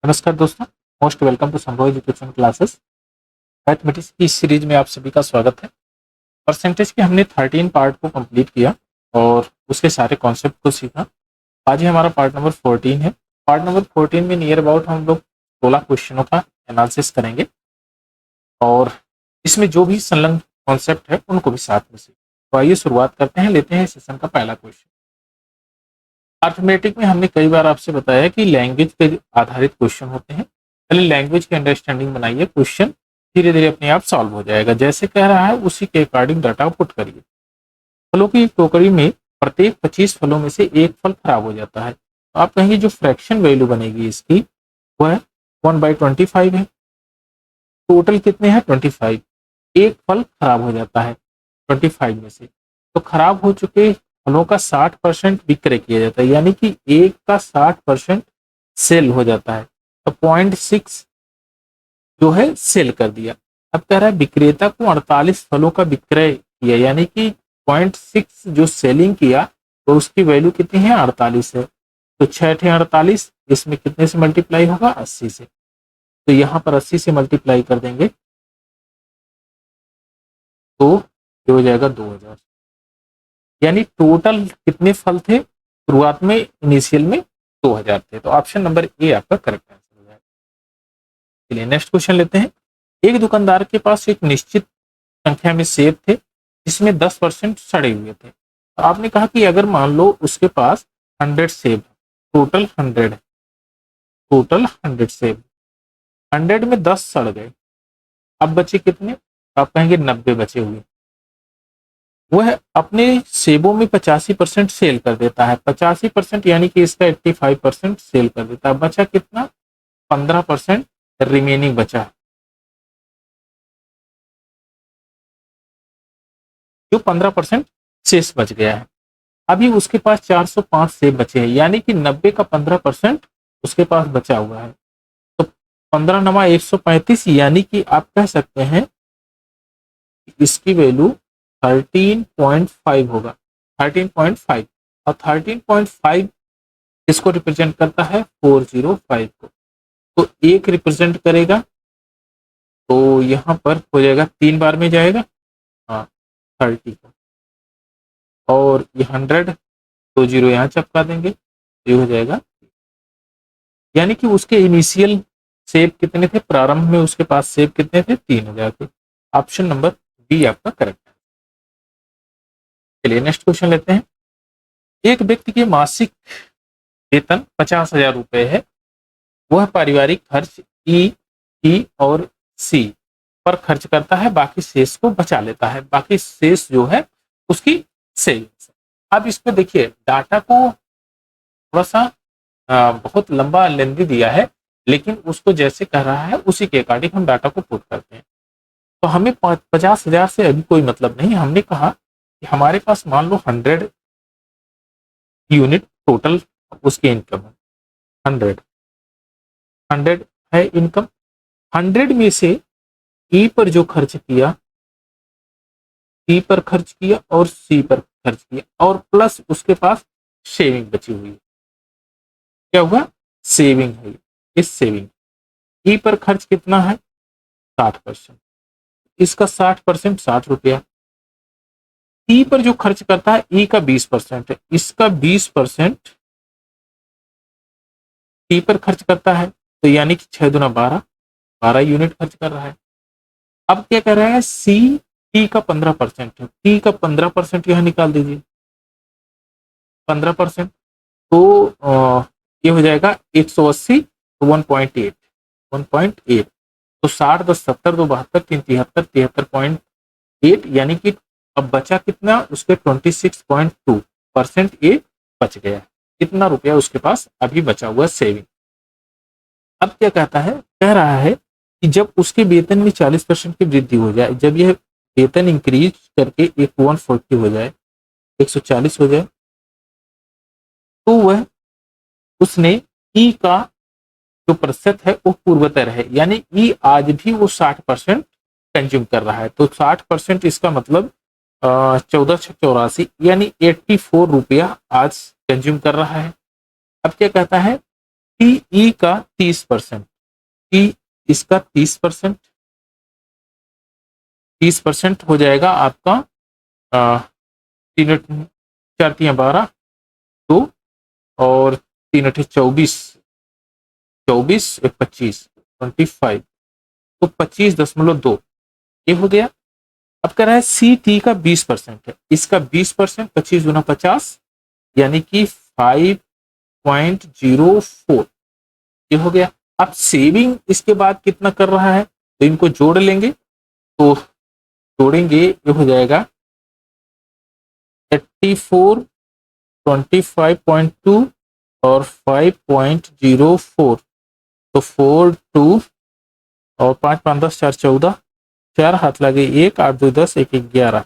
नमस्कार दोस्तों, most welcome to संभव एजुकेशन क्लासेस। मैथमेटिक्स की इस सीरीज में आप सभी का स्वागत है। परसेंटेज के हमने 13 पार्ट को कंप्लीट किया और उसके सारे कॉन्सेप्ट को सीखा। आज ही हमारा पार्ट नंबर 14 है। पार्ट नंबर 14 में नियर अबाउट हम लोग 16 क्वेश्चनों का एनालिसिस करेंगे और इसमें जो भी संलग्न कॉन्सेप्ट है उनको भी साथ में सीखें। तो आइए शुरुआत करते हैं, लेते हैं सेशन का पहला क्वेश्चन। अर्थमेटिक में हमने कई बार आपसे बताया कि लैंग्वेज पे आधारित क्वेश्चन होते हैं। पहले लैंग्वेज की अंडरस्टैंडिंग बनाइए, क्वेश्चन धीरे धीरे अपने आप सॉल्व हो जाएगा। जैसे कह रहा है उसी के अकॉर्डिंग डाटा पुट करिए। फलों की एक टोकरी में प्रत्येक 25 फलों में से एक फल खराब हो जाता है, तो आप कहेंगे जो फ्रैक्शन वैल्यू बनेगी इसकी वह 1/25 है। टोटल कितने हैं? 25। एक फल खराब हो जाता है 25 में से, तो खराब हो चुके फलों का 60% विक्रय किया जाता है, यानी कि एक का 60% सेल हो जाता है। तो 0.6 जो है सेल कर दिया। अब कह रहा है विक्रेता को 48 फलों का विक्रय किया, यानी कि 0.6 जो सेलिंग किया तो उसकी वैल्यू कितनी है? 48 है। तो 6 48, इसमें कितने से मल्टीप्लाई होगा? 80 से। तो यहाँ पर 80 से मल्टीप्लाई कर देंगे तो ये हो जाएगा 2000। यानी टोटल कितने फल थे शुरुआत में? इनिशियल में 2000 थे। तो ऑप्शन नंबर ए आपका करेक्ट आंसर हो जाएगा। चलिए नेक्स्ट क्वेश्चन लेते हैं। एक दुकानदार के पास एक निश्चित संख्या में सेब थे जिसमें 10% सड़े हुए थे। तो आपने कहा कि अगर मान लो उसके पास 100 सेब, टोटल 100 है, टोटल 100 सेब, 100 में 10 सड़ गए, अब बचे कितने? तो आप कहेंगे 90 बचे हुए। वह अपने सेबों में 85% सेल कर देता है। 85% यानी कि इसका 85% सेल कर देता है। बचा कितना? 15% रिमेनिंग बचा, जो 15% शेष बच गया है। अभी उसके पास 405 सेब बचे हैं, यानी कि 90 का 15% उसके पास बचा हुआ है। तो 15 नमा 135, यानी कि आप कह सकते हैं इसकी वैल्यू 13.5 होगा। 13.5 और 13.5 इसको रिप्रेजेंट करता है 405 को। तो एक रिप्रेजेंट करेगा, तो यहां पर हो जाएगा 3 बार में जाएगा, हाँ 30 का, और ये 100 तो 0 यहाँ चपका देंगे, ये हो जाएगा। यानी कि उसके इनिशियल सेब कितने थे? प्रारंभ में उसके पास सेब कितने थे? 3000 थे। ऑप्शन नंबर बी आपका करेक्ट है। चलिए नेक्स्ट क्वेश्चन लेते हैं। एक व्यक्ति के मासिक वेतन 50,000 रुपए है। वह पारिवारिक खर्च ई और सी पर खर्च करता है, बाकी शेष को बचा लेता है। बाकी शेष जो है उसकी सेविंग्स। अब इस पे देखिए, डाटा को थोड़ा सा बहुत लंबा लेंदी दिया है, लेकिन उसको जैसे कह रहा है उसी के अकॉर्डिंग हम डाटा को पुट करते हैं। तो हमें 50,000 से अभी कोई मतलब नहीं। हमने कहा कि हमारे पास मान लो 100 यूनिट टोटल उसकी इनकम है। 100 है इनकम। 100 में से ई पर जो खर्च किया, ई पर खर्च किया और सी पर खर्च किया, और प्लस उसके पास सेविंग बची हुई है। क्या हुआ? सेविंग है। इस सेविंग ई पर खर्च कितना है? 60%। इसका 60%, 60 रुपया। ई पर जो खर्च करता है, ई का 20% है, इसका 20% ई पर खर्च करता है, तो यानी कि 6 दूना 12, 12 यूनिट खर्च कर रहा है। अब क्या कर रहा है? सी टी का 15% है, टी का 15% यहां निकाल दीजिए, 15%। तो ये हो जाएगा 180, तो 1.8, 1.8। तो 60 10 70 2 72 3 73, 73.8, यानी कि अब बचा कितना? उसके 26.2% ये बच गया। कितना रुपया उसके पास अभी बचा हुआ सेविंग। अब क्या कहता है? कह रहा है कि जब उसके वेतन में 40% की वृद्धि हो जाए, जब यह वेतन इंक्रीज करके एक 140 हो जाए, 140 हो जाए, तो वह उसने ई का जो प्रतिशत है वो पूर्वतर है, यानी ई आज भी वो 60% कंज्यूम कर रहा है। तो 60% इसका मतलब 1484, यानी 84 रुपया आज कंज्यूम कर रहा है। अब क्या कहता है? टीई का 30%, टी इसका 30%, 30% हो जाएगा आपका 3×4=12, 2 और 3×8=24, 24×1=25, 25, तो 25.2 ये हो गया। अब कह रहा है सी टी का 20% है, इसका 20%, 25×50 यानी कि 5.04 ये हो गया। अब सेविंग इसके बाद कितना कर रहा है, तो इनको जोड़ लेंगे, तो जोड़ेंगे ये हो जाएगा 84, 25.2 और 5.04, तो 4 2 और 5 5 10 4 14, 4 हाथ लगे 1 8 2 10 1 1 11,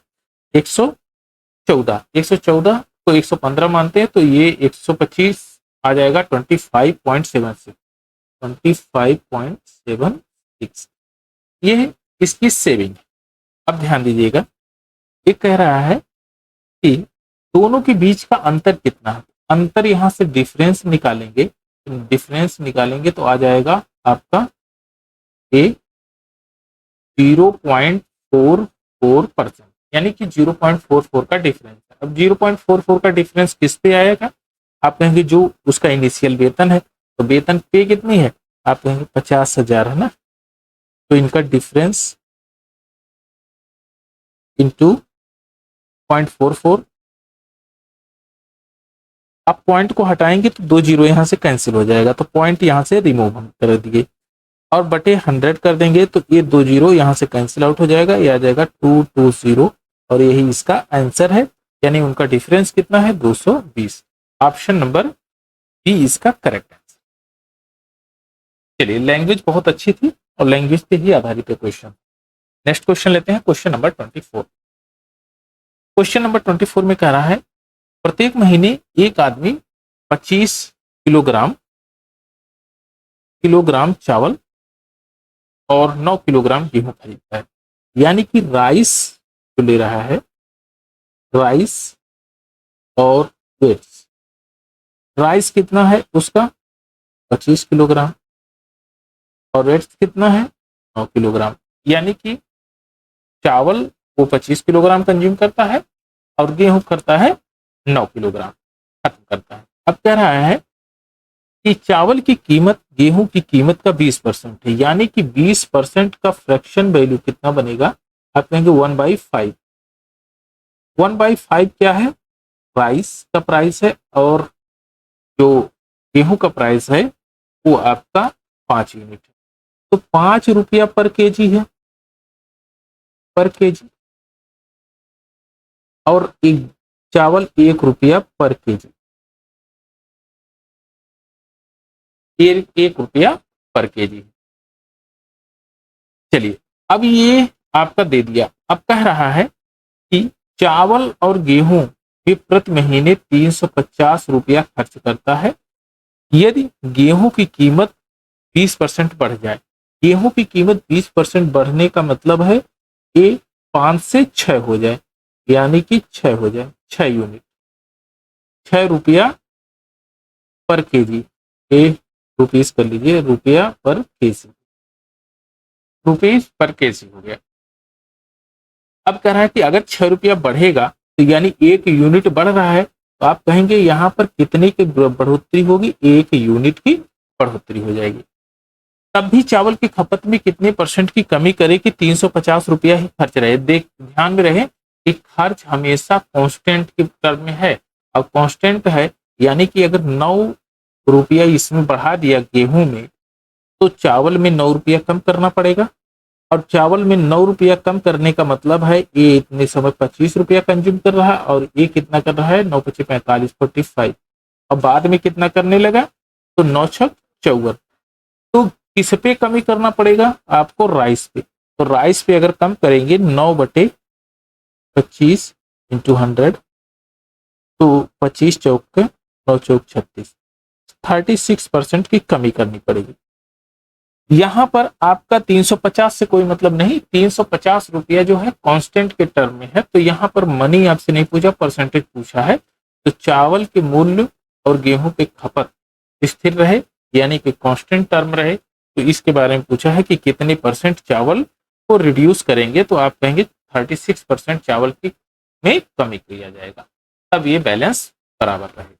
114, 114 को 115 मानते हैं, तो ये 125 आ जाएगा 25.76, 25.76 ये इसकी सेविंग है। अब ध्यान दीजिएगा, ये कह रहा है कि दोनों के बीच का अंतर कितना है। अंतर यहां से डिफरेंस निकालेंगे, डिफरेंस निकालेंगे तो आ जाएगा आपका ए 0.44%, यानी कि 0.44 का डिफरेंस है। अब 0.44 का डिफरेंस किस पे आएगा, आप कहेंगे जो उसका इनिशियल वेतन है, तो वेतन पे कितनी है, आप कहेंगे 50,000 है ना, तो इनका डिफरेंस इंटू 0.44, आप पॉइंट को हटाएंगे तो 2 जीरो यहां से कैंसिल हो जाएगा, तो पॉइंट यहां से रिमूव हम कर दिए और बटे 100 कर देंगे, तो ये 2 जीरो यहां से कैंसिल आउट हो जाएगा, ये आ जाएगा 220 और यही इसका आंसर है, यानी उनका डिफरेंस कितना है 220। ऑप्शन नंबर बी इसका करेक्ट आंसर। चलिए, लैंग्वेज बहुत अच्छी थी और लैंग्वेज पे ही आधारित है क्वेश्चन। नेक्स्ट क्वेश्चन लेते हैं, क्वेश्चन नंबर 24। क्वेश्चन नंबर 24 में कह रहा है प्रत्येक महीने एक आदमी 25 किलोग्राम चावल और 9 किलोग्राम गेहूं खरीदता है, यानी कि राइस जो ले रहा है, राइस और वेट्स, राइस कितना है उसका 25 किलोग्राम और वेट्स कितना है 9 किलोग्राम, यानी कि चावल वो 25 किलोग्राम कंज्यूम करता है और गेहूं करता है 9 किलोग्राम खत्म करता है। अब कह रहा है कि चावल की कीमत गेहूं की कीमत का 20% है, यानी कि 20% का फ्रैक्शन वैल्यू कितना बनेगा, आप कहेंगे 1/5। 1/5 क्या है, राइस का प्राइस है और जो गेहूं का प्राइस है वो आपका 5 यूनिट है, तो 5 रुपया पर केजी है, पर केजी, और एक चावल 1 रुपया पर केजी, 1 रुपया पर केजी। चलिए, अब ये आपका दे दिया। अब कह रहा है कि चावल और गेहूं भी प्रति महीने 350 रुपया खर्च करता है, यदि गेहूं की कीमत 20% बढ़ जाए। गेहूं की कीमत 20% बढ़ने का मतलब है ये 5 से 6 हो जाए, यानी कि 6 हो जाए, 6 यूनिट, 6 रुपया पर केजी, रुपीस कर लीजिए, रुपया पर केजी, रुपीस पर केजी हो गया। अब कह रहा है कि अगर 6 रुपया बढ़ेगा तो यानी 1 यूनिट बढ़ रहा है, तो आप कहेंगे यहां पर कितने की बढ़ोतरी होगी, 1 यूनिट की बढ़ोतरी हो जाएगी। तब भी चावल की खपत में कितने % की कमी करे कि 350 रुपया ही खर्च रहे। देख, ध्यान में रहे कि खर्च हमेशा कांस्टेंट के टर्म में है, अब कांस्टेंट है यानी कि अगर 9 रुपया इसमें बढ़ा दिया गेहूं में, तो चावल में 9 रुपया कम करना पड़ेगा, और चावल में 9 रुपया कम करने का मतलब है ये इतने समय 25 रुपया कंज्यूम कर रहा है और ये कितना कर रहा है 9 × 5 = 45, 45, और बाद में कितना करने लगा, तो 9 × 6 = 54। तो किस पे कमी करना पड़ेगा आपको, राइस पे। तो राइस पे अगर कम करेंगे 9/25 × 100, तो 25 चौक 9 चौक 36, 36% की कमी करनी पड़ेगी। यहां पर आपका 350 से कोई मतलब नहीं, 350 रुपया जो है कांस्टेंट के टर्म में है, तो यहां पर मनी आपसे नहीं पूछा, परसेंटेज पूछा है। तो चावल के मूल्य और गेहूं की खपत स्थिर रहे यानी कि कांस्टेंट टर्म रहे, तो इसके बारे में पूछा है कि कितने परसेंट चावल को रिड्यूस करेंगे, तो आप कहेंगे 36% चावल की में कमी किया जाएगा, तब ये बैलेंस बराबर रहे।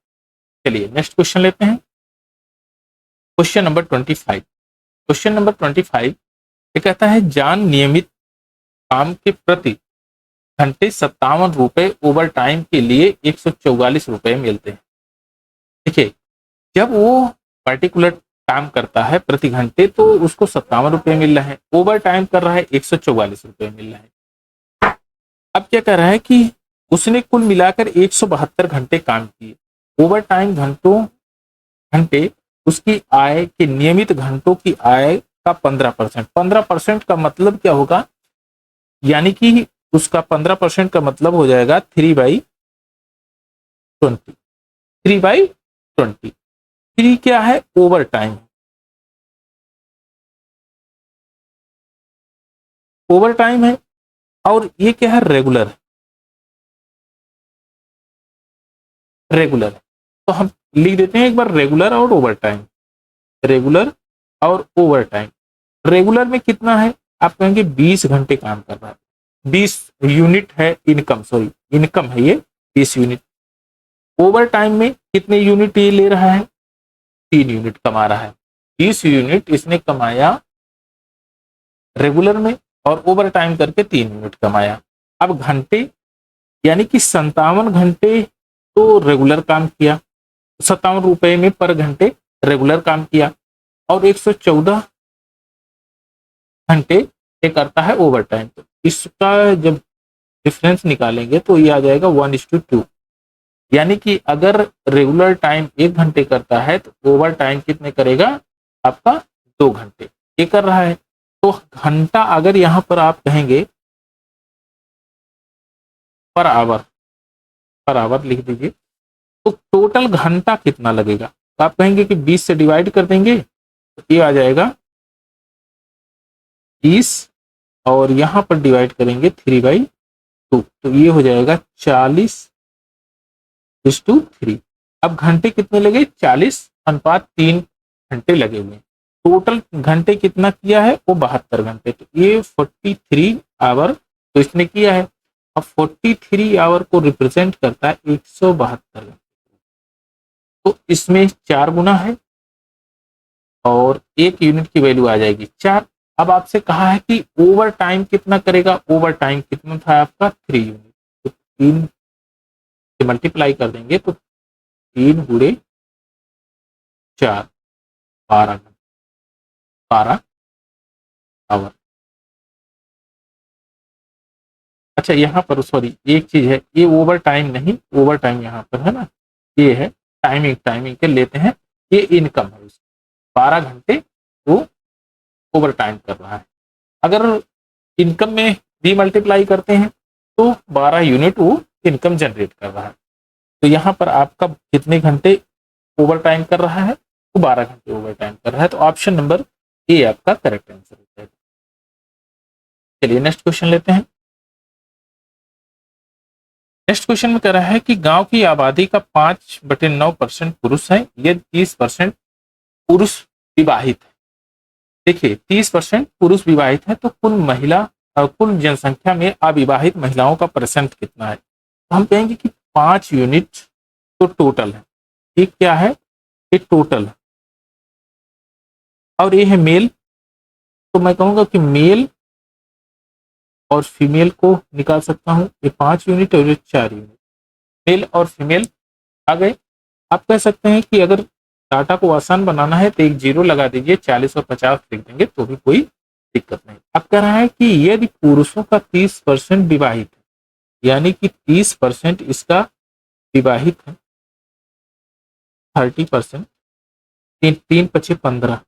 चलिए नेक्स्ट क्वेश्चन लेते हैं, क्वेश्चन नंबर 25। क्वेश्चन नंबर 25 ये कहता है जान नियमित काम के प्रति घंटे 57 रुपए, ओवर टाइम के लिए 144 रुपए मिलते हैं। देखिए जब वो पर्टिकुलर काम करता है प्रति घंटे तो उसको 57 रुपए मिल रहा है, ओवर टाइम कर रहा है 144 रुपए मिल रहा है। अब क्या कर रहा है कि उसने कुल मिलाकर 172 घंटे काम किए, ओवर टाइम घंटे उसकी आय के नियमित घंटों की आय का 15%। 15% का मतलब क्या होगा, यानी कि उसका 15% का मतलब हो जाएगा 3/20। 3/20 3 क्या है, ओवर टाइम। ओवर टाइम है, और ये क्या है, रेगुलर। रेगुलर तो हम लिख देते हैं एक बार रेगुलर और ओवर टाइम। रेगुलर और ओवर टाइम। रेगुलर में कितना है, आप कहेंगे 20 घंटे काम कर रहा है, 20 यूनिट है इनकम, सॉरी इनकम है ये 20 यूनिट। ओवर टाइम में कितने यूनिट ये ले रहा है, 3 यूनिट कमा रहा है। 20 यूनिट इसने कमाया रेगुलर में, और ओवर टाइम करके 3 यूनिट कमाया। अब घंटे यानी कि 57 घंटे तो रेगुलर काम किया, 57 रुपए में पर घंटे रेगुलर काम किया, और 114 घंटे ये करता है ओवर टाइम। तो इसका जब डिफरेंस निकालेंगे तो ये आ जाएगा 1:2। यानी कि अगर रेगुलर टाइम 1 घंटे करता है तो ओवर टाइम कितने करेगा, आपका 2 घंटे ये कर रहा है। तो घंटा अगर यहाँ पर आप कहेंगे पर आवर लिख दीजिए, तो टोटल घंटा कितना लगेगा, तो आप कहेंगे कि 20 से डिवाइड कर देंगे तो ये आ जाएगा 30, और यहाँ पर डिवाइड करेंगे 3/2, तो ये हो जाएगा 40:3। अब घंटे कितने लगे, 40:3 घंटे लगे हुए। टोटल घंटे कितना किया है, वो 72 घंटे, तो ये 43 आवर तो इसने किया है। अब 43 आवर को रिप्रेजेंट करता है 172 घंटे, तो इसमें 4 गुना है और 1 यूनिट की वैल्यू आ जाएगी 4। अब आपसे कहा है कि ओवर टाइम कितना करेगा, ओवर टाइम कितना था आपका 3 यूनिट, तो 3 से मल्टीप्लाई कर देंगे तो 3 गुणे 4 12 आवर। अच्छा यहाँ पर सॉरी एक चीज है, ये ओवर टाइम नहीं, ओवर टाइम यहाँ पर है ना, ये है टाइमिंग के लेते हैं, ये इनकम है उसकी, 12 घंटे वो ओवर टाइम कर रहा है। अगर इनकम में भी मल्टीप्लाई करते हैं तो 12 यूनिट वो इनकम जनरेट कर रहा है। तो यहाँ पर आपका कितने घंटे ओवर टाइम कर रहा है, तो 12 घंटे ओवर टाइम कर रहा है। तो ऑप्शन नंबर ए आपका करेक्ट आंसर हो जाएगा। चलिए नेक्स्ट क्वेश्चन लेते हैं। नेक्स्ट क्वेश्चन में कह रहा है कि गांव की आबादी का 5/9% पुरुष है, यदि 30% पुरुष विवाहित है। देखिए 30% पुरुष विवाहित है, तो कुल जनसंख्या में अविवाहित महिलाओं का परसेंट कितना है, तो हम कहेंगे कि 5 यूनिट तो टोटल है, ये क्या है, ये टोटल है, और ये है मेल, तो मैं कहूंगा कि मेल और फीमेल को निकाल सकता हूं, ये 5 यूनिट और ये 4 यूनिट, मेल और फीमेल आ गए। आप कह सकते हैं कि अगर डाटा को आसान बनाना है तो एक 0 लगा दीजिए, 40 और 50 लिख देंगे तो भी कोई दिक्कत नहीं। अब कह रहा है कि यदि पुरुषों का 30% विवाहित है, यानी कि 30% इसका विवाहित है, 30%, 3×5 = 15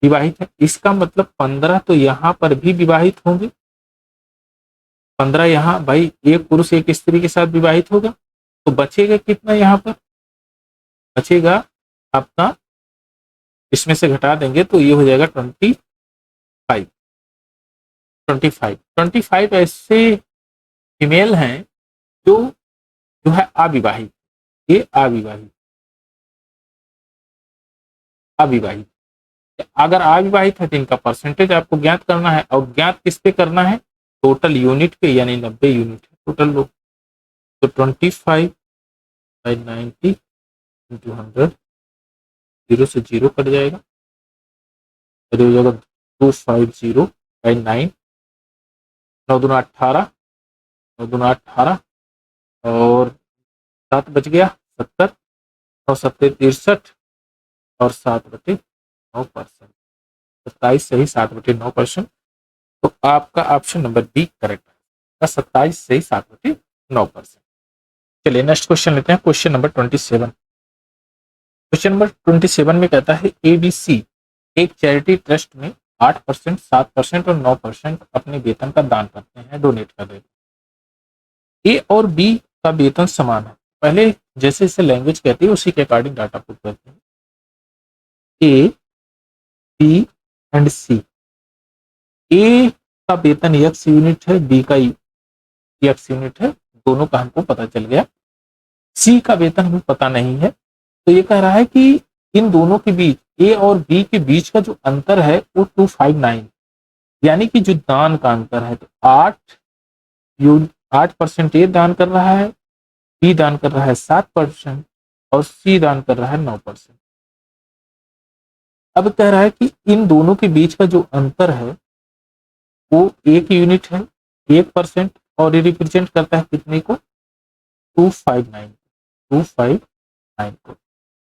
विवाहित है, इसका मतलब 15 तो यहाँ पर भी विवाहित होंगे, 15 यहाँ भाई एक पुरुष एक स्त्री के साथ विवाहित होगा, तो बचेगा कितना, यहाँ पर बचेगा आपका, इसमें से घटा देंगे तो ये हो जाएगा 25। 25 ऐसे फीमेल हैं जो है अविवाहित, ये अविवाहित। अविवाहित। अगर अविवाहित है तो इनका परसेंटेज आपको ज्ञात करना है, और ज्ञात किस पे करना है, टोटल यूनिट पे, यानी 90 यूनिट है टोटल लोग। तो 25/90 इंटू 100, 0 से 0 कट जाएगा, तो हो जाएगा 250/9, 9 दूना 18, 9 दूना 18 और 7 बच गया 70, 9 सत्ते 63 और 7/9%, 27 सही 7/9%। तो आपका ऑप्शन नंबर बी करेक्ट है, 27 सही 7/9%। चलिए नेक्स्ट क्वेश्चन लेते हैं, क्वेश्चन नंबर 27। क्वेश्चन नंबर 27 में कहता है एबीसी एक चैरिटी ट्रस्ट में 8%, 7% और 9% अपने वेतन का दान करते हैं, डोनेट कर देते हैं। ए और बी का वेतन समान है। पहले जैसे जैसे लैंग्वेज कहती है उसी के अकॉर्डिंग डाटा पुट करते हैं। ए, बी एंड सी। ए का वेतन x यूनिट है, बी का x यूनिट है, दोनों का हमको पता चल गया। सी का वेतन हमें पता नहीं है, तो ये कह रहा है कि इन दोनों के बीच, ए और बी के बीच का जो अंतर है वो 259, यानी कि जो दान का अंतर है, तो 8% ए दान कर रहा है, बी दान कर रहा है 7% और सी दान कर रहा है 9%। अब कह रहा है कि इन दोनों के बीच का जो अंतर है वो 1 यूनिट है, 1%, और ये रिप्रेजेंट करता है कितने को, 259 को।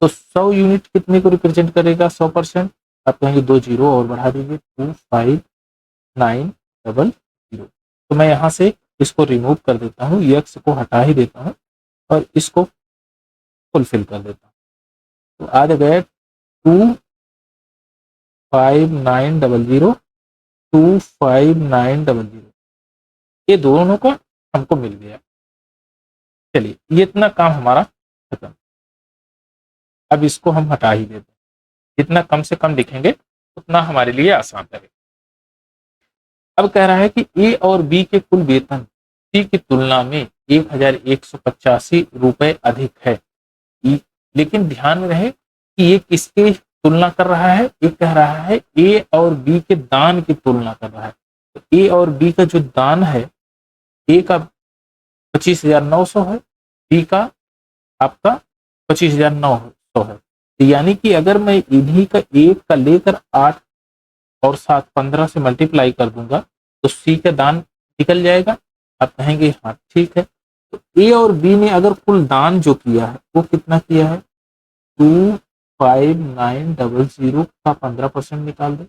तो 100 यूनिट कितने को रिप्रेजेंट करेगा, 100%। आप कहेंगे 2 जीरो और बढ़ा दीजिए, 25900। तो मैं यहाँ से इसको रिमूव कर देता हूँ, एक्स को हटा ही देता हूँ और इसको फुलफिल कर देता हूँ। तो आ गया 25900, 25900, ये दोनों का हमको मिल गया। चलिए ये इतना काम हमारा खत्म। अब इसको हम हटा ही देते हैं, जितना कम से कम लिखेंगे उतना हमारे लिए आसान रहेगा। अब कह रहा है कि ए और बी के कुल वेतन सी की तुलना में 1185 रुपए अधिक है, लेकिन ध्यान में रहे कि ये किसके तुलना कर रहा है, ये कह रहा है ए और बी के दान की तुलना कर रहा है। तो ए और बी का जो दान है, ए का 25,900 है, बी का आपका 25,900 है। तो यानी कि अगर मैं इन्हीं का एक का लेकर 8 और 7 15 से मल्टीप्लाई कर दूंगा तो सी का दान निकल जाएगा। आप कहेंगे हाँ ठीक है। तो ए और बी ने अगर कुल दान जो किया है वो कितना किया है, 25900 का 15% निकाल दे,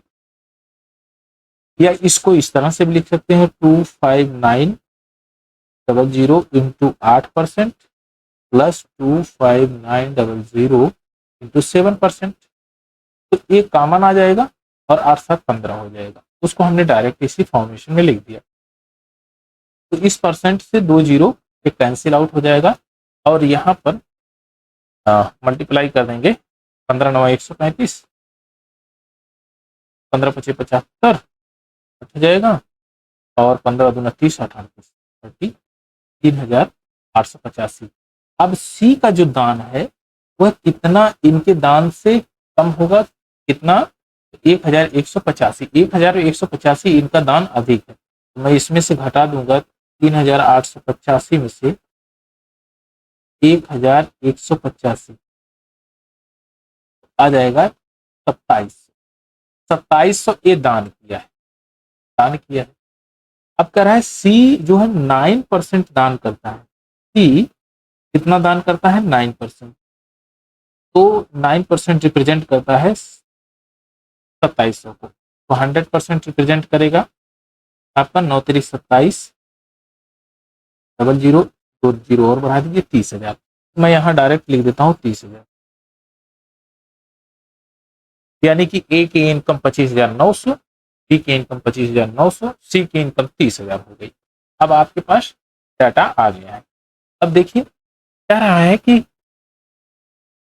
या इसको इस तरह से भी लिख सकते हैं 25900 इंटू 8% प्लस 25900 इंटू 7%। तो ये कॉमन आ जाएगा और 8 7 15 हो जाएगा, उसको हमने डायरेक्ट इसी फॉर्मेशन में लिख दिया। तो इस परसेंट से 2 जीरो कैंसिल आउट हो जाएगा और यहाँ पर मल्टीप्लाई कर देंगे, 15 9 135, 15 25 75 हो जाएगा और 15 दूना 30 38 3,885। अब सी का जो दान है वह कितना इनके दान से कम होगा, कितना, 1185, 1185 इनका दान अधिक है। तो मैं इसमें से घटा दूंगा 3,885 में से 1185 आ जाएगा 2700 ये दान किया है, दान किया है। अब कह रहा है सी जो है 9% दान करता है, सी कितना दान करता है, 9%। तो 9% रिप्रेजेंट करता है 2700 को, तो 100% रिप्रेजेंट करेगा आपका 9 3 27 00 2 जीरो और बढ़ा दीजिए 30,000। मैं यहाँ डायरेक्ट लिख देता हूँ 30,000, यानी कि ए की इनकम 25,900, बी की इनकम 25,900, सी की इनकम 30,000 हो गई। अब आपके पास डाटा आ गया है। अब देखिए कह रहा है कि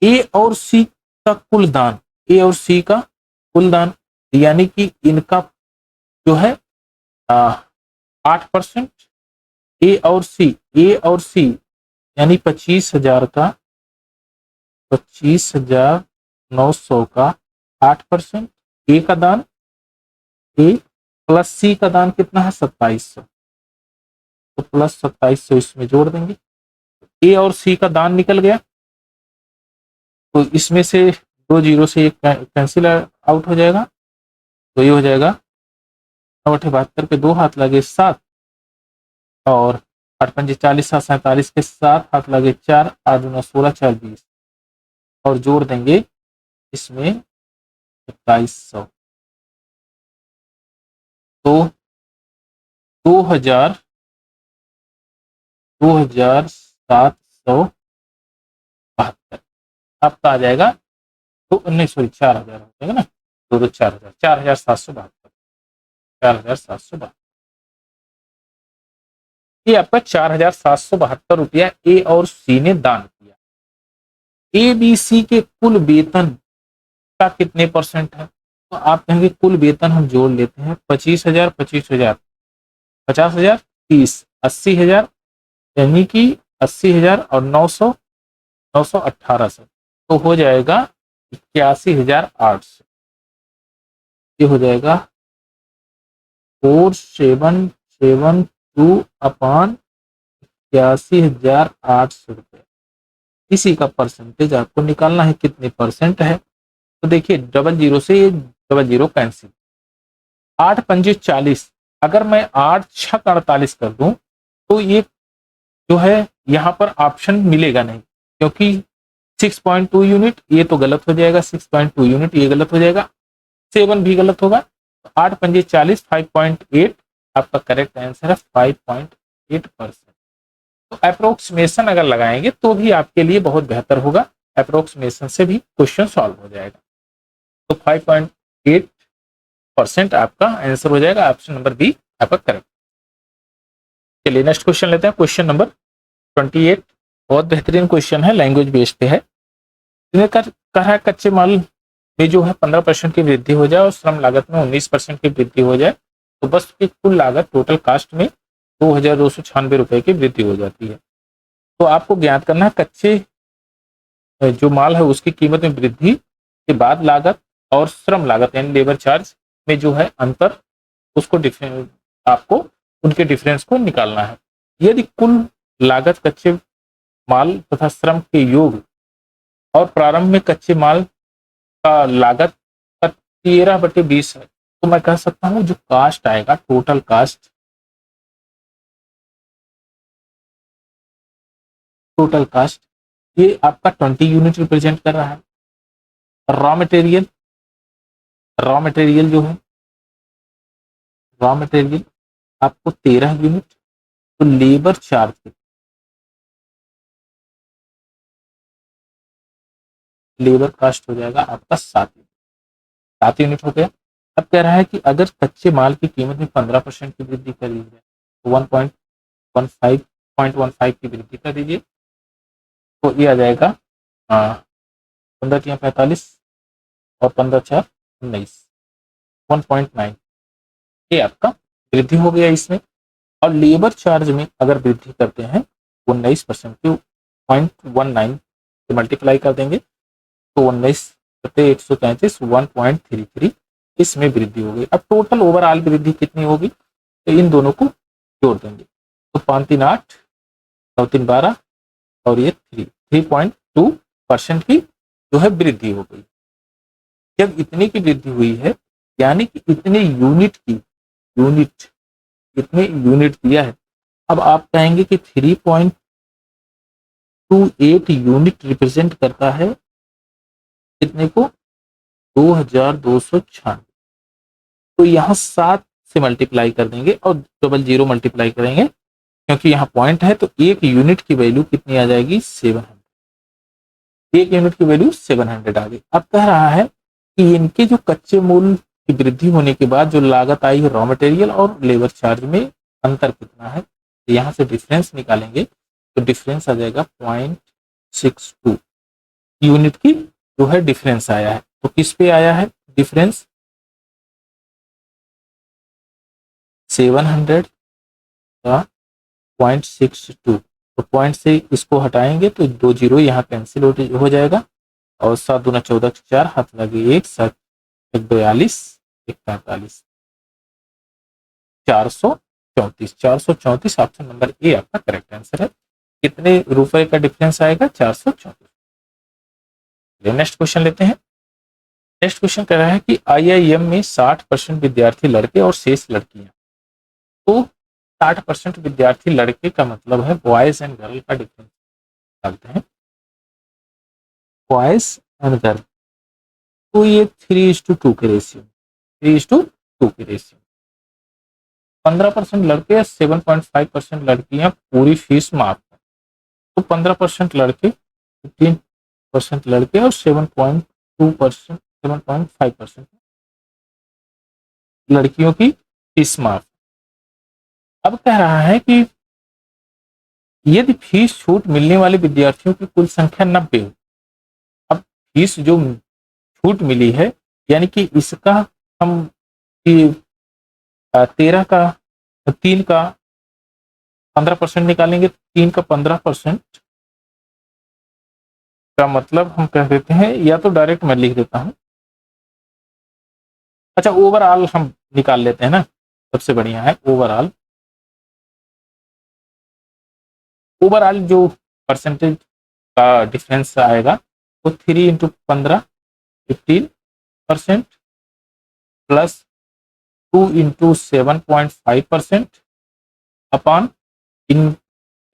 ए और सी का कुल दान, ए और सी का कुल दान, यानी कि इनका जो है 8%, ए और सी यानी 25,000 का 25,900 का 8%, ए का दान, ए प्लस सी का दान कितना है 2700, तो प्लस 2700 इसमें जोड़ देंगे। ए और सी का दान निकल गया, तो इसमें से 2 जीरो से एक कैंसिल आउट हो जाएगा, तो ये हो जाएगा 9×8 = 72 के 2 हाथ लगे 7, और 8×5 = 40, 7×7 = 47 के 7 हाथ लगे 4, 8×2 = 16, 4×20, और जोड़ देंगे इसमें 2700, तो 2772 आपका आ जाएगा। तो नहीं सॉरी 4000 हो जाएगा ना, 4000, 4772, 4772, ये आपका 4772 रुपया ए और सी ने दान किया। ए बी सी के कुल वेतन का कितने परसेंट है, तो आप कहेंगे कुल वेतन हम जोड़ लेते हैं 25,000, 25,000, 50,000, 30, 80,000, यानी कि 80,000 और 900, 900, 1800, तो हो जाएगा 81,800, ये हो जाएगा 4772 अपॉन 81,800 रुपये। इसी का परसेंटेज आपको निकालना है, कितने परसेंट है, तो देखिए 00 से 00 कैंसिल, 8×5 = 40, अगर मैं 8×6 = 48 कर दूं तो ये जो है यहाँ पर ऑप्शन मिलेगा नहीं, क्योंकि 6.2 यूनिट ये तो गलत हो जाएगा, 6.2 यूनिट ये गलत हो जाएगा, 7 भी गलत होगा, 8×5 = 40, 5.8 आपका करेक्ट आंसर है, 5.8%। तो अप्रोक्सीमेशन अगर लगाएंगे तो भी आपके लिए बहुत बेहतर होगा, अप्रोक्सीमेशन से भी क्वेश्चन सॉल्व हो जाएगा। तो 5.8% आपका आंसर हो जाएगा, ऑप्शन नंबर बी आपका करेक्ट। चलिए नेक्स्ट क्वेश्चन लेते हैं, क्वेश्चन नंबर 28, बहुत बेहतरीन क्वेश्चन है, लैंग्वेज बेस्ड पे है। कह रहा है कच्चे माल में जो है 15% की वृद्धि हो जाए और श्रम लागत में 19% की वृद्धि हो जाए, तो बस की कुल लागत टोटल कास्ट में 2,296 रुपए की वृद्धि हो जाती है। तो आपको ज्ञात करना है कच्चे जो माल है उसकी कीमत में वृद्धि के बाद लागत और श्रम लागत यानी लेबर चार्ज में जो है अंतर, उसको आपको उनके डिफरेंस को निकालना है। यदि कुल लागत कच्चे माल तथा श्रम के योग और प्रारंभ में कच्चे माल का लागत का 13/20 है, तो मैं कह सकता हूं जो कास्ट आएगा, टोटल कास्ट, ये आपका 20 यूनिट रिप्रेजेंट कर रहा है। रॉ मटेरियल जो है, रॉ मटेरियल आपको 13 यूनिट, तो लेबर चार्ज लेबर कास्ट हो जाएगा आपका 7 यूनिट हो गया। अब कह रहा है कि अगर कच्चे माल की कीमत में 15% की वृद्धि कर दी जाए तो 1.15 की वृद्धि कर दीजिए, तो ये आ जाएगा 15×45 और 15×4 = 19, 1.9, ये आपका वृद्धि हो गया इसमें। और लेबर चार्ज में अगर वृद्धि करते हैं 19% की 0.19 से मल्टीप्लाई कर देंगे, तो 19/133 1.33 इसमें वृद्धि हो गई। अब टोटल ओवरऑल वृद्धि कितनी होगी, तो इन दोनों को जोड़ देंगे, तो 5×3 = 8, 9×3 = 12 और ये 3.2% की जो है वृद्धि हो गई। जब इतने की वृद्धि हुई है, यानी कि इतने यूनिट दिया है, अब आप कहेंगे कि 3.28 यूनिट रिप्रेजेंट करता है कितने को, 2,296, तो यहाँ 7 से मल्टीप्लाई कर देंगे और 00 मल्टीप्लाई करेंगे, क्योंकि यहाँ पॉइंट है, तो एक यूनिट की वैल्यू कितनी आ जाएगी, 700, एक यूनिट की वैल्यू 700 आ गई। अब कह रहा है कि इनके जो कच्चे मूल्य की वृद्धि होने के बाद जो लागत आई है रॉ मटेरियल और लेबर चार्ज में अंतर कितना है, तो यहाँ से डिफरेंस निकालेंगे, तो डिफरेंस आ जाएगा 0.62 यूनिट की जो है डिफरेंस आया है। तो किस पे आया है डिफरेंस, 700 का 0.62, तो पॉइंट से इसको हटाएंगे तो 2 जीरो यहाँ कैंसिल हो जाएगा, और 7×2 = 14, 4 हाथ लगे 1, 7 एक 42, एक 45, 434, 434 ऑप्शन नंबर ए आपका करेक्ट आंसर है। कितने रुपए का डिफरेंस आएगा? 434। नेक्स्ट क्वेश्चन लेते हैं। नेक्स्ट क्वेश्चन कह रहा है कि आईआईएम में 60% विद्यार्थी लड़के और शेष लड़कियां। तो 60% विद्यार्थी लड़के का मतलब है बॉयज एंड गर्ल का डिफरेंस डालते हैं, बॉयज एंड गर्ल। तो ये 3:2 के रेशियो, 3:2 के रेशियो। 15% लड़के, 7.5% लड़कियां पूरी फीस माफ है। तो 15% लड़के, 15% लड़के और 7.2%, 7.5% लड़कियों की फीस माफ। अब कह रहा है कि यदि फीस छूट मिलने वाले विद्यार्थियों की कुल संख्या 90 हो। अब फीस जो छूट मिली है, यानी कि इसका हम 13 का 3 का 15% निकालेंगे, 3 का 15% का मतलब हम कह देते हैं, या तो डायरेक्ट मैं लिख देता हूं। अच्छा, ओवरऑल हम निकाल लेते हैं ना, सबसे बढ़िया है ओवरऑल। ओवरऑल जो परसेंटेज का डिफरेंस आएगा वो 3 × 15, 15% प्लस 2 × 7.5% अपॉन इन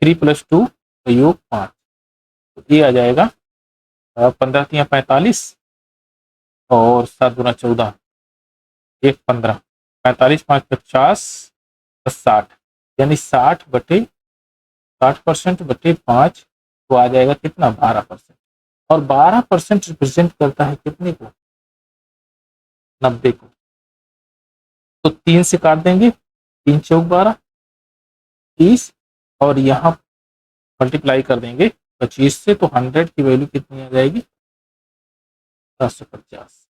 3 + 2 योग 5। तो ये आ जाएगा 15 × 45 और 7 × 14, 1 15, 45 5 50 60, यानी 60% बटे 5, तो आ जाएगा कितना? 12%। और 12% रिप्रेजेंट करता है कितने को? 90 को। तो 3 से काट देंगे, 3 × 4 = 12, 30, और यहाँ मल्टीप्लाई कर देंगे 25 से, तो 100 की वैल्यू कितनी आ जाएगी? 750,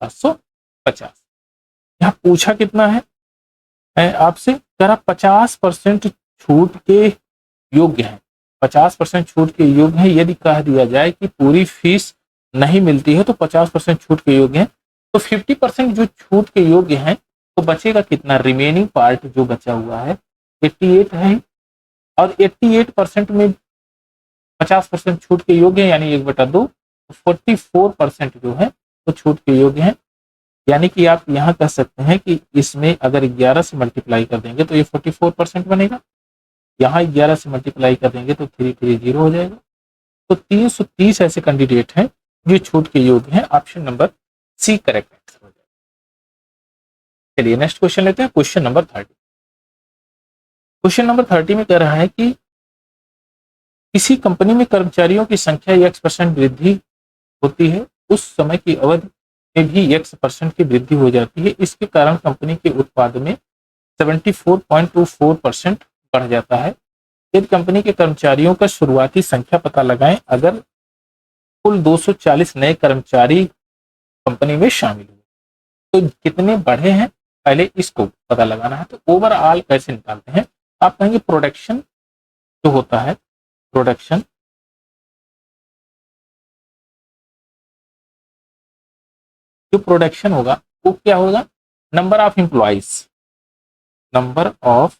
750। यहाँ पूछा कितना है आपसे? जरा 50% छूट के योग्य है, 50% छूट के योग्य है। यदि कह दिया जाए कि पूरी फीस नहीं मिलती है तो 50% छूट के योग्य है, तो 50% जो छूट के योग्य है, तो बचेगा कितना? रिमेनिंग पार्ट जो बचा हुआ है 88 है, और 88% में 50% छूट के योग्य है, यानी 1/2, 44% जो है वो छूट के योग्य है। यानी कि आप यहाँ कह सकते हैं कि इसमें अगर 11 से मल्टीप्लाई कर देंगे तो ये 44% बनेगा, यहाँ 11 से मल्टीप्लाई कर देंगे तो 330 हो जाएगा। तो 330 ऐसे कैंडिडेट हैं जो छूट के योग्य हैं। Option number C correct answer हो जाएगा। चलिए नेक्स्ट क्वेश्चन लेते हैं, क्वेश्चन नंबर 30। क्वेश्चन नंबर 30 में कह रहा है कि किसी कंपनी में कर्मचारियों की संख्या x% वृद्धि होती है, उस समय की अवधि में भी x% की वृद्धि हो जाती है। इसके कारण कंपनी के उत्पाद में 74.24% बढ़ जाता है। यदि कंपनी के कर्मचारियों का शुरुआती संख्या पता लगाएं, अगर कुल 240 नए कर्मचारी कंपनी में शामिल हुए तो कितने बढ़े हैं, पहले इसको पता लगाना है। तो ओवरऑल कैसे निकालते हैं? आप कहेंगे प्रोडक्शन जो होता है, प्रोडक्शन जो प्रोडक्शन होगा वो क्या होगा? Number of employees, number of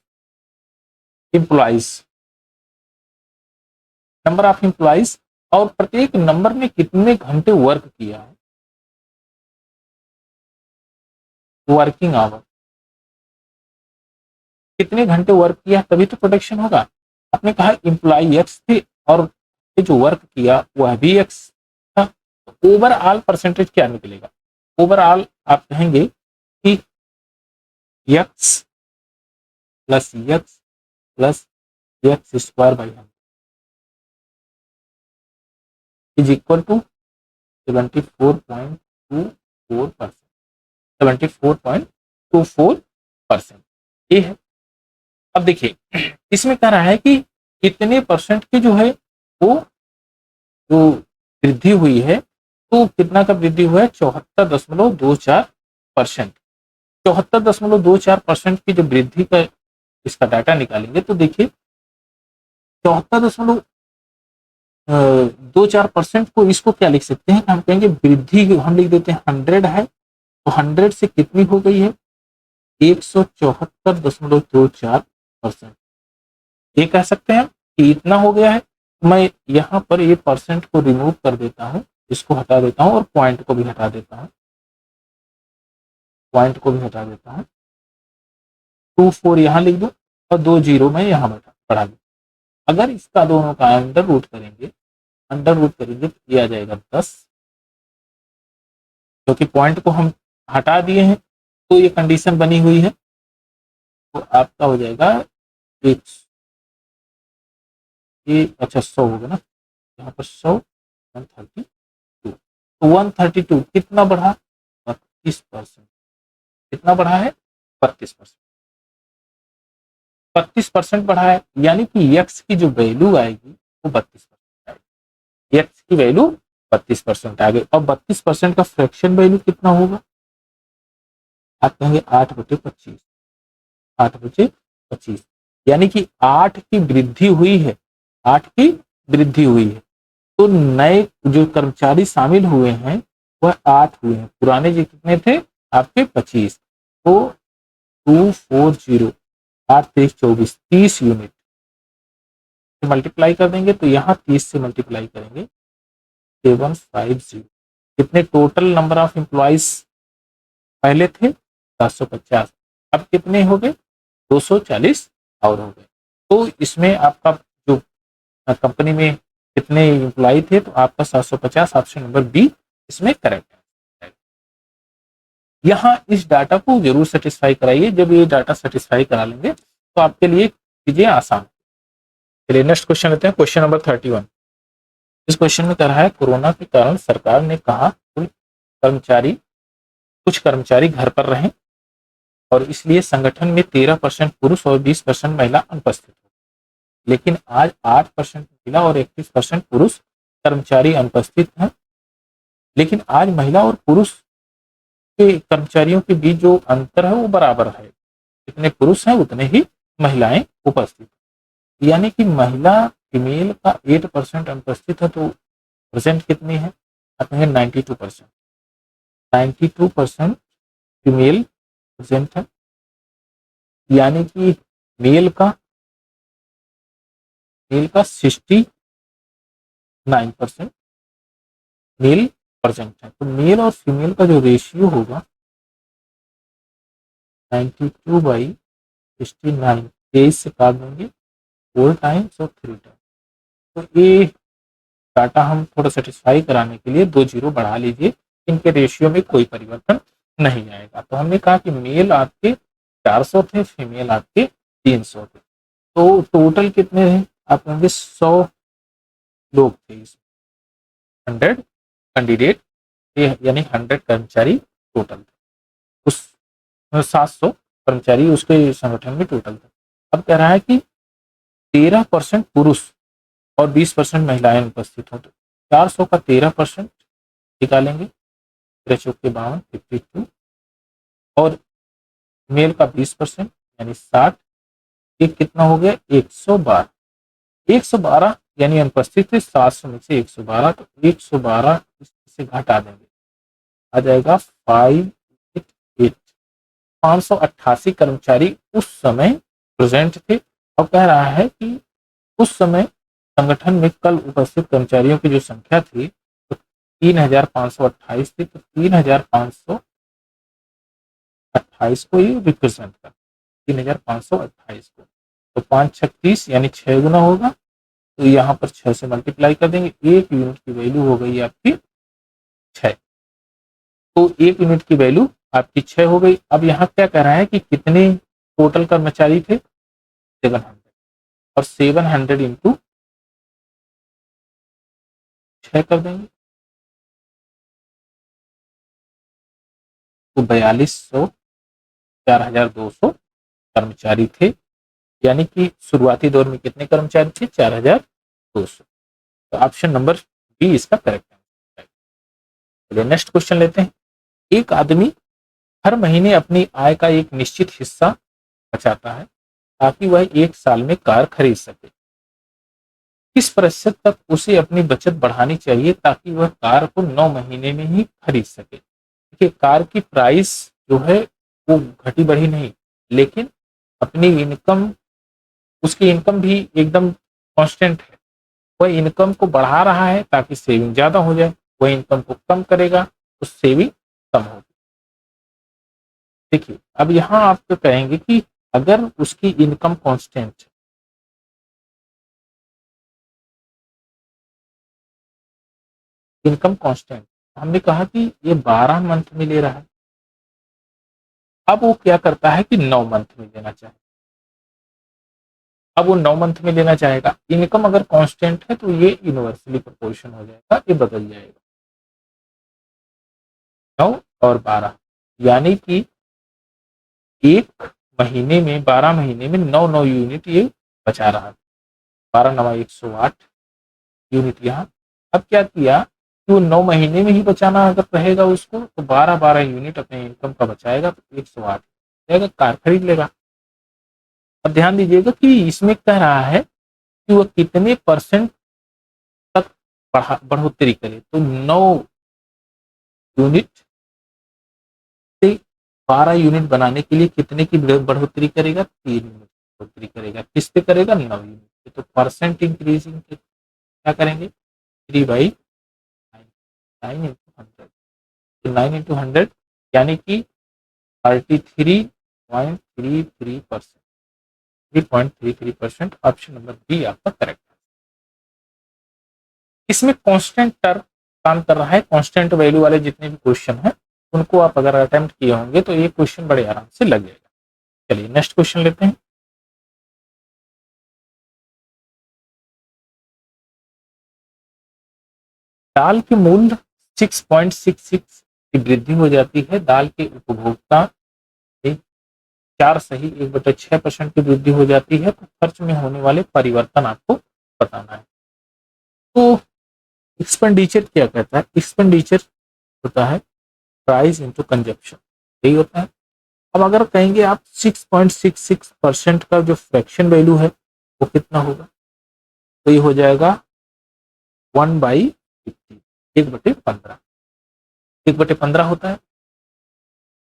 employees, number of employees, और प्रत्येक नंबर में कितने घंटे वर्क किया है, वर्किंग आवर, कितने घंटे वर्क किया तभी तो प्रोडक्शन होगा। आपने कहा एम्प्लॉय एक्स थे और जो वर्क किया वह भी एक्स था, तो ओवरऑल परसेंटेज क्या निकलेगा? ओवरऑल आप कहेंगे कि X plus X plus X square by 100 is equal to 74.24%, 74.24%, ये है। अब देखिए इसमें कह रहा है कि कितने परसेंट की जो है वो जो वृद्धि हुई है, तो कितना का वृद्धि हुआ है? 74.24%। 74.24% की जो वृद्धि का इसका डाटा निकालेंगे तो देखिए 74.24% को इसको क्या लिख सकते हैं? हम कहेंगे वृद्धि, हम लिख देते हैं 100 है, तो 100 से कितनी हो गई है, 174.24%। ये कह सकते हैं कि इतना हो गया है। मैं यहाँ पर ये परसेंट को रिमूव कर देता हूँ, इसको हटा देता हूँ और पॉइंट को भी हटा देता हूँ, पॉइंट को भी हटा देता हूँ। 24 यहाँ लिख दूँ और 2 जीरो मैं यहाँ बढ़ा दूँ। अगर इसका दोनों का अंडर रूट करेंगे, तो ये आ जाएगा 10, क्योंकि पॉइंट को हम हटा दिए हैं तो ये कंडीशन बनी हुई है। तो आपका हो जाएगा एक, ये अच्छा 100 होगा ना, यहाँ पर 100, 132। तो 132 कितना बढ़ा, 32%। कितना बढ़ा है, 32%। 32% बढ़ा है, यानी कि एक्स की जो वैल्यू आएगी वो 32% आएगी। एक्स की वैल्यू 32% आ गई। अब 32% का फ्रैक्शन वैल्यू कितना होगा, आप कहेंगे 8/25, 8/25, यानी कि 8 की वृद्धि हुई है, 8 की वृद्धि हुई है। तो नए जो कर्मचारी शामिल हुए हैं वह 8 हुए हैं, पुराने जो कितने थे आपके 25। तो 240, 8 3 24, 30 यूनिट से मल्टीप्लाई कर देंगे, तो यहाँ 30 से मल्टीप्लाई करेंगे 750। कितने टोटल नंबर ऑफ एम्प्लॉइज पहले थे 750, अब कितने हो गए 240 और हो गए। तो इसमें आपका जो कंपनी में कितने एम्प्लॉय थे, तो आपका 750, ऑप्शन नंबर बी इसमें करेक्ट है। यहाँ इस डाटा को जरूर सेटिस्फाई कराइए, जब ये डाटा सेटिस्फाई करा लेंगे तो आपके लिए चीजें आसान। चलिए नेक्स्ट क्वेश्चन लेते हैं, क्वेश्चन नंबर 31। इस क्वेश्चन में कह रहा है कोरोना के कारण सरकार ने कहा कुछ कर्मचारी घर पर रहें और इसलिए संगठन में 13% पुरुष और 20% महिला अनुपस्थित हो, लेकिन आज 8% महिला और 31% पुरुष कर्मचारी अनुपस्थित हैं। लेकिन आज महिला और पुरुष के कर्मचारियों के बीच जो अंतर है वो बराबर है, जितने पुरुष हैं उतने ही महिलाएं उपस्थित, यानी कि महिला फीमेल का 8% अनुपस्थित है, तो परसेंट कितनी है, आप कहेंगे 92%। 92% फीमेल प्रेजेंट है, यानी कि मेल का 69% मेल प्रेजेंट है। तो मेल और फीमेल का जो रेशियो होगा 92/69, 23 से काट देंगे 4 टाइम्स और 3 टाइम्स। तो ये डाटा हम थोड़ा सेटिस्फाई कराने के लिए 2 जीरो बढ़ा लीजिए, इनके रेशियो में कोई परिवर्तन नहीं आएगा। तो हमने कहा कि मेल आपके 400 थे, फीमेल आपके 300 थे, तो टोटल कितने रहे, आप कहेंगे 100 लोग थे इसमें, 100 कैंडिडेट, यानी 100 कर्मचारी टोटल थे, उस 700 कर्मचारी उसके संगठन में टोटल थे। अब कह रहा है कि 13% पुरुष और 20% महिलाएं उपस्थित हो, तो 400 का 13% निकालेंगे, 52 52, और मेल का 20% यानी 60, एक कितना हो गया 112, 112 यानी अनुपस्थित थे 700 में से 112, तो 112 से घटा देंगे, आ जाएगा 588, 588 कर्मचारी उस समय प्रेजेंट थे। और कह रहा है कि उस समय संगठन में कल उपस्थित कर्मचारियों की जो संख्या थी तो 3528 थी, तो 3528 को ये रिप्रेजेंट कर, 3528 को, तो 5×6 यानी 6 गुना होगा, तो यहाँ पर 6 से मल्टीप्लाई कर देंगे, 1 यूनिट की वैल्यू हो गई आपकी 6, तो 1 यूनिट की वैल्यू आपकी 6 हो गई। अब यहाँ क्या कह रहा है कि कितने टोटल कर्मचारी थे, 700, और 700 इंटू 6 कर देंगे, तो 4200, 4200 कर्मचारी थे, यानी कि शुरुआती दौर में कितने कर्मचारी थे, 4200। तो ऑप्शन नंबर बी इसका करेक्ट है। चलिए नेक्स्ट क्वेश्चन लेते हैं। एक आदमी हर महीने अपनी आय का एक निश्चित हिस्सा बचाता है ताकि वह 1 साल में कार खरीद सके। किस प्रतिशत तक उसे अपनी बचत बढ़ानी चाहिए ताकि वह कार को 9 महीने में ही खरीद सके। देखिए कार की प्राइस जो है वो घटी बढ़ी नहीं, लेकिन अपनी इनकम, उसकी इनकम भी एकदम कांस्टेंट है। वह इनकम को बढ़ा रहा है ताकि सेविंग ज्यादा हो जाए, वह इनकम को कम करेगा तो सेविंग कम होगी। देखिए अब यहाँ आप तो कहेंगे कि अगर उसकी इनकम कांस्टेंट, इनकम कांस्टेंट, हमने कहा कि ये 12 मंथ में ले रहा है, अब वो क्या करता है कि 9 मंथ में लेना चाहे, अब वो 9 मंथ में लेना चाहेगा। इनकम अगर कांस्टेंट है तो ये इनवर्सली प्रोपोर्शन हो जाएगा, ये बदल जाएगा 9 और 12, यानी कि एक महीने में 12 महीने में 9 यूनिट ये बचा रहा है। 12 नवा 108 यूनिट यहाँ। अब क्या किया कि वो 9 महीने में ही बचाना अगर रहेगा उसको, तो 12 यूनिट अपने इनकम का बचाएगा तो 108 जाएगा, कार खरीद लेगा। अब ध्यान दीजिएगा कि इसमें कह रहा है कि वह कितने परसेंट तक बढ़ोतरी करे, तो 9 यूनिट से 12 यूनिट बनाने के लिए कितने की बढ़ोतरी करेगा, 3 यूनिट बढ़ोतरी करेगा। किस पे करेगा, 9 यूनिट। तो परसेंट इंक्रीजिंग क्या करेंगे, 3/9, 9 इंटू 100, तो 9 इंटू 100 यानी कि 33.33%, 3.33%। ऑप्शन नंबर बी आपका करेक्ट है। इसमें कांस्टेंट टर्म काम कर रहा है, कांस्टेंट वैल्यू वाले जितने भी क्वेश्चन हैं उनको आप अगर अटेम्प्ट किए होंगे तो ये क्वेश्चन बड़े आराम से लग जाएगा। चलिए नेक्स्ट क्वेश्चन लेते हैं। दाल के मूल्य 6.66 की वृद्धि हो जाती है, दाल के उपभोक्ता 4.1/6% की वृद्धि हो जाती है, तो खर्च में होने वाले परिवर्तन आपको बताना है। तो एक्सपेंडिचर क्या कहता है, एक्सपेंडिचर होता है प्राइस इंटू कंजप्शन, यही होता है। अब अगर कहेंगे आप 6.66% का जो फ्रैक्शन वैल्यू है वो कितना होगा, तो ये हो जाएगा 1/50, 1/15, 1/15 होता है।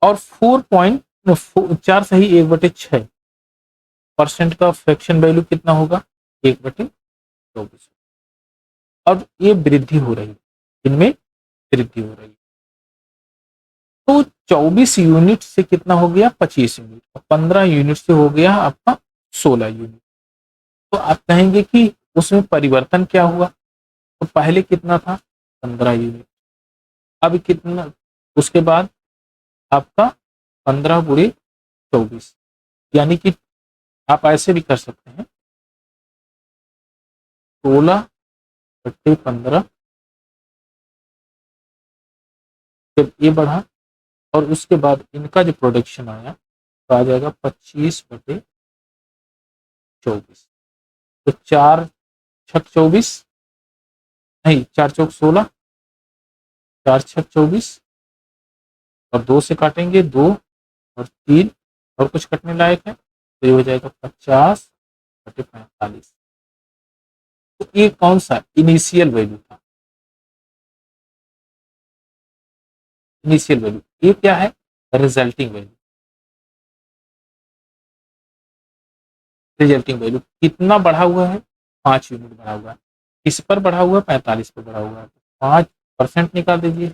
और 4.1/6% का फ्रैक्शन वैल्यू कितना होगा, 1/24। अब ये वृद्धि हो रही है, इनमें वृद्धि हो रही है। तो 24 यूनिट से कितना हो गया, 25 यूनिट, और 15 यूनिट से हो गया आपका 16 यूनिट। तो आप कहेंगे कि उसमें परिवर्तन क्या हुआ, तो पहले कितना था, 15 यूनिट, अब कितना, उसके बाद आपका 15 × 24, यानी कि आप ऐसे भी कर सकते हैं 16/15, जब ये बढ़ा और उसके बाद इनका जो प्रोडक्शन आया तो आ जाएगा 25/24। तो 4×6 = 24, नहीं 4×4 = 16, 4×6 = 24, और 2 से काटेंगे 2 और 3, और कुछ कटने लायक है तो ये हो जाएगा 50/45। तो ये कौन सा इनिशियल वैल्यू था, इनिशियल वैल्यू। ये क्या है, रिजल्टिंग वैल्यू। रिजल्टिंग वैल्यू कितना बढ़ा हुआ है, 5 यूनिट बढ़ा हुआ है। किस पर बढ़ा हुआ है, 45 पर बढ़ा हुआ है। 5% निकाल दीजिए,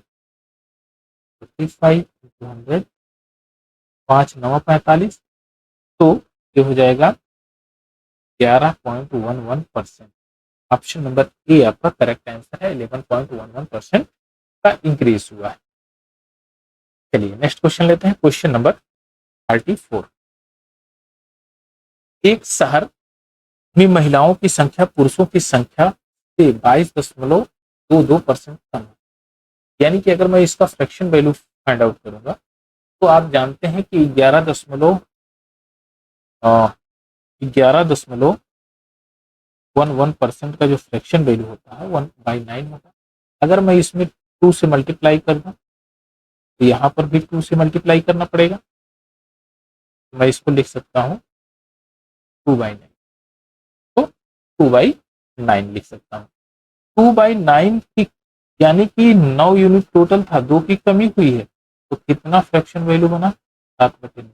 55/100, 5×9 = 45, तो ये हो जाएगा 11.11%। ऑप्शन नंबर ए आपका करेक्ट आंसर है, 11.11% का इंक्रीज हुआ है। चलिए नेक्स्ट क्वेश्चन लेते हैं, क्वेश्चन नंबर 34। एक शहर में महिलाओं की संख्या पुरुषों की संख्या से 22.22% कम है, यानी कि अगर मैं इसका फ्रैक्शन वैल्यू फाइंड आउट करूंगा तो आप जानते हैं कि 11.11% का जो फ्रैक्शन वैल्यू होता है 1/9 होता है। अगर मैं इसमें 2 से मल्टीप्लाई कर दूं तो यहाँ पर भी 2 से मल्टीप्लाई करना पड़ेगा, मैं इसको लिख सकता हूँ 2/9, तो 2/9 लिख सकता हूँ। 2/9 की यानी कि 9 यूनिट टोटल था, 2 की कमी हुई है, तो कितना फ्रैक्शन वैल्यू बना, 7/9,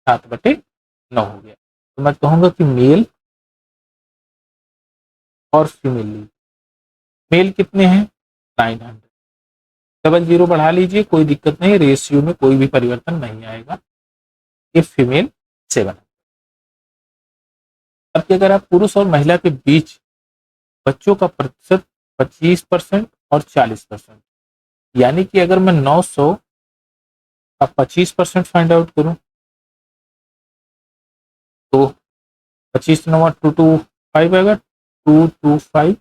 7/9 हो गया। तो मैं कहूंगा कि मेल और फीमेल लीव, मेल कितने हैं 900, डबल जीरो बढ़ा लीजिए, कोई दिक्कत नहीं, रेशियो में कोई भी परिवर्तन नहीं आएगा। ये फीमेल 7। अब कि अगर आप पुरुष और महिला के बीच बच्चों का प्रतिशत 25% और 40%, यानी कि अगर मैं 900 का 25% फाइंड आउट करूं तो 25 9 225 आएगा, 225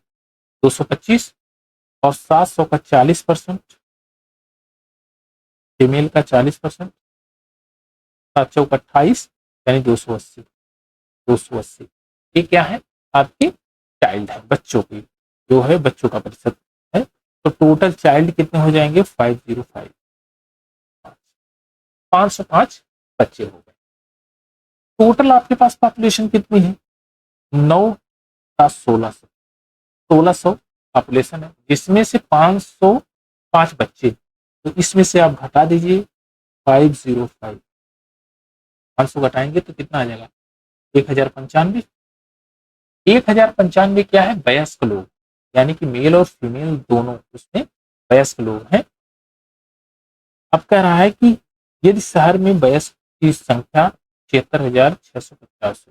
225, और 700 का 40%, फीमेल का 40%, 7 चौक 28, यानी 280, 280। ये क्या है, आपके चाइल्ड है, बच्चों की जो है बच्चों का प्रतिशत है। तो टोटल चाइल्ड कितने हो जाएंगे 505, 505 बच्चे हो गए। टोटल आपके पास पॉपुलेशन कितनी है 9 का 1600, 1600 पॉपुलेशन है, जिसमें से 505 बच्चे, तो इसमें से आप घटा दीजिए 505, 500 घटाएंगे तो कितना आ जाएगा 1095। 1095 क्या है, वयस्क लोग, यानी कि मेल और फीमेल दोनों उसमें वयस्क लोग हैं। अब कह रहा है कि यदि शहर में वयस्क की संख्या 76,650,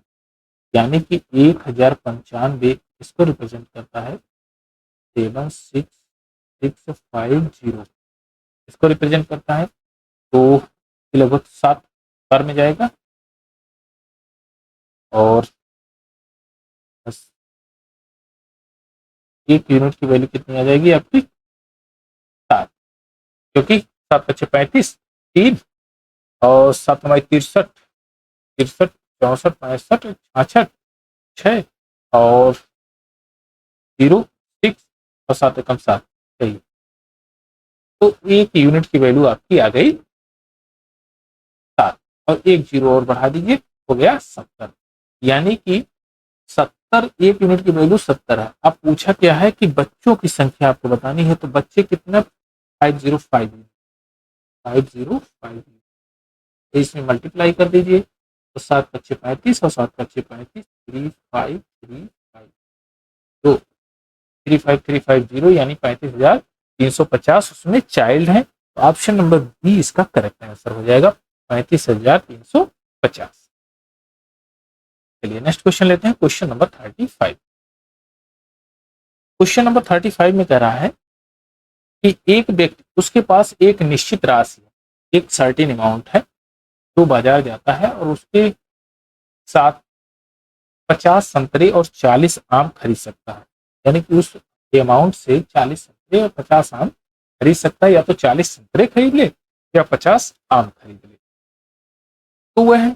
यानी कि 1095 इसको रिप्रेजेंट करता है, 76650 इसको रिप्रेजेंट करता है, तो लगभग 7 बार में जाएगा, और बस एक यूनिट की वैल्यू कितनी आ जाएगी आपकी 7, क्योंकि 7×5 = 3, और 7×63, 63, 64, 65, 66, 6, और 0, 6, और 7 × 7 सही। तो एक यूनिट की वैल्यू आपकी आ गई 7, और एक जीरो और बढ़ा दीजिए, हो गया 70, यानी कि 70, एक यूनिट की वैल्यू 70 है। अब पूछा क्या है कि बच्चों की संख्या आपको बतानी है, तो बच्चे कितने 505, 505, इसमें मल्टीप्लाई कर दीजिए, तो 7×5 = 35, और 7×5 = 35, 3535, तो 35350, यानी 35,350 उसमें चाइल्ड है। तो ऑप्शन नंबर बी इसका करेक्ट आंसर हो जाएगा, 35,350। चलिए नेक्स्ट क्वेश्चन लेते हैं, क्वेश्चन नंबर 35। क्वेश्चन नंबर 35 में कह रहा है कि एक व्यक्ति, उसके पास एक निश्चित राशि, एक सर्टेन अमाउंट है, जो बाजार जाता है और उसके साथ 50 संतरे और 40 आम खरीद सकता है, यानी कि उस अमाउंट से 40 संतरे और 50 आम खरीद सकता है, या तो 40 संतरे खरीद ले या 50 आम खरीद ले। तो वह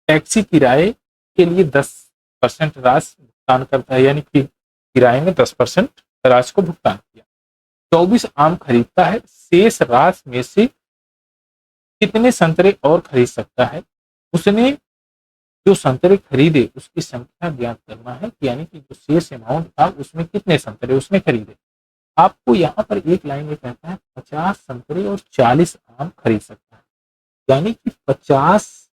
टैक्सी किराए के लिए 10% राशि भुगतान करता है, यानी कि किराए में 10% राशि को भुगतान किया, 24 आम खरीदता है, शेष राशि में से कितने संतरे और खरीद सकता है, उसने जो संतरे खरीदे उसकी संख्या ज्ञात करना है, यानी कि जो शेष अमाउंट था उसमें कितने संतरे उसने खरीदे। आपको यहाँ पर एक लाइन में कहता है 50 संतरे और 40 आम खरीद सकता है, यानी कि 50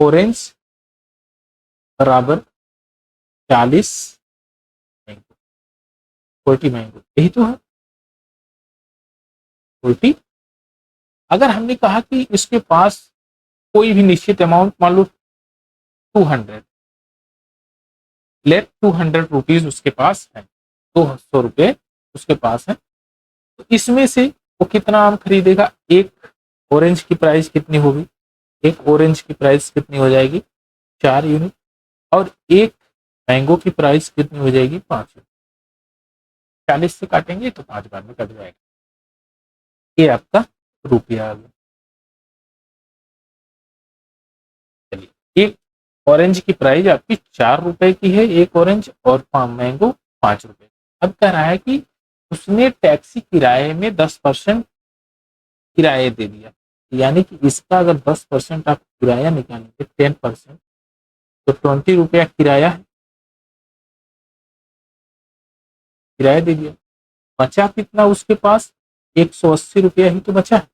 ऑरेंज बराबर 40 मैंगो, 40 मैंगो, यही तो है 40। अगर हमने कहा कि इसके पास कोई भी निश्चित अमाउंट, मान लो 200, लेट 200 रुपीज उसके पास है, 200 रुपए उसके पास है, तो इसमें से वो कितना आम खरीदेगा, एक ऑरेंज की प्राइस कितनी होगी, एक ऑरेंज की प्राइस कितनी हो जाएगी 4 यूनिट, और एक मैंगो की प्राइस कितनी हो जाएगी 5 यूनिट। 40 से काटेंगे तो 5 बार में कट जाएगा, ये आपका रुपया आ गया। चलिए, एक ऑरेंज की प्राइस आपकी 4 रुपए की है, एक ऑरेंज, और मैंगो 5 रुपए। अब कह रहा है कि उसने टैक्सी किराए में 10% किराया दे दिया, यानी कि इसका अगर 10% आप किराया निकालेंगे 10%, तो 20 रुपया किराया है, किराया दे दिया, बचा कितना उसके पास 180 रुपया ही तो बचा है,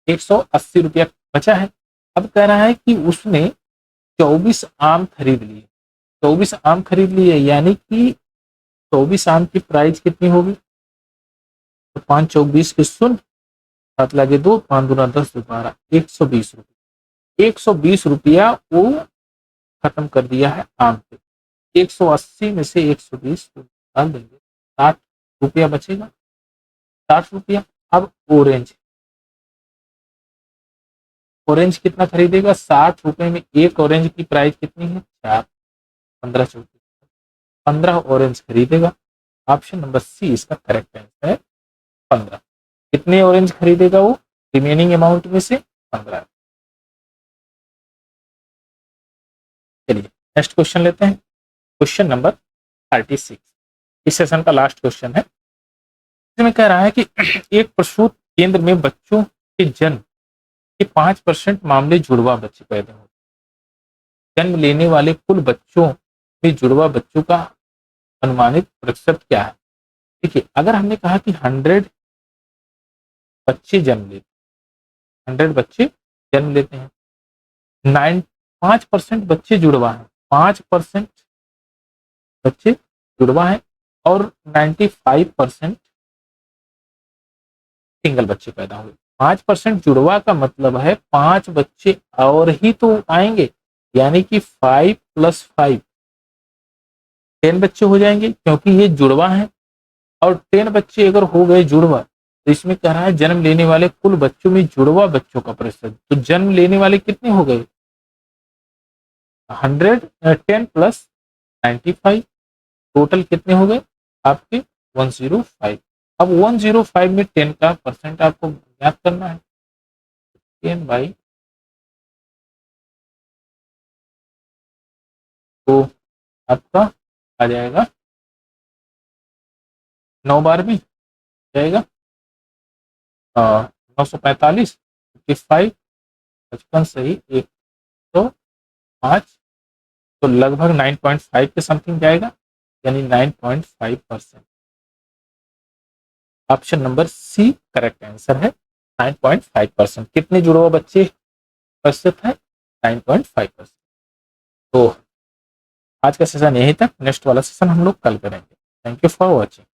180 रुपया बचा है। अब कह रहा है कि उसने 24 आम खरीद लिए, 24 आम खरीद लिए, यानी कि 24 आम की प्राइस कितनी होगी? तो 5 चौक 20 की शून्य, 7 लगे 2, 5 दूना 10, 12, 120 रुपया। 120 रुपया वो खत्म कर दिया है आम पे। 180 में से 120 डाल देंगे, 60 रुपया बचेगा, 60 रुपया। अब ऑरेंज, ऑरेंज कितना खरीदेगा? 60 रुपए में एक ऑरेंज की प्राइस कितनी है? 4, 15 चौकी 15 ऑरेंज खरीदेगा। ऑप्शन नंबर सी इसका करेक्ट आंसर है, 15। कितने ऑरेंज खरीदेगा वो रिमेनिंग अमाउंट में से? 15। चलिए नेक्स्ट क्वेश्चन लेते हैं, क्वेश्चन नंबर 36, इस सेशन का लास्ट क्वेश्चन है। इसमें कह रहा है कि एक प्रसूति केंद्र में बच्चों के जन्म के 5% मामले जुड़वा बच्चे पैदा होते हैं। जन्म लेने वाले कुल बच्चों में जुड़वा बच्चों का अनुमानित प्रतिशत क्या है? देखिए, अगर हमने कहा कि 100 बच्चे जन्म लेते, 100 बच्चे जन्म लेते हैं, 5% बच्चे जुड़वा है, 5% बच्चे जुड़वा है, और 95% सिंगल बच्चे पैदा हुए। 5% जुड़वा का मतलब है 5 बच्चे और ही तो आएंगे, यानी कि 5 + 5 10 बच्चे हो जाएंगे, क्योंकि ये जुड़वा है। और 10 बच्चे अगर हो गए जुड़वा, तो इसमें कह रहा है जन्म लेने वाले कुल बच्चों में जुड़वा बच्चों का प्रतिशत। तो जन्म लेने वाले कितने हो गए? 10 + 95, टोटल कितने हो गए आपके? 105। अब 105 में 10 का परसेंट आपको ज्ञात करना है। 10/, तो आपका आ जाएगा 9 बार में जाएगा 945, 55, 55 सही 105, तो लगभग 9.5 के समथिंग जाएगा, यानी 9.5%। Option number C correct answer है, 9.5%। कितने जुड़वा बच्चे प्रतिशत है? 9.5%। तो आज का सेशन यहीं तक, नेक्स्ट वाला सेशन हम लोग कल करेंगे। Thank you for watching.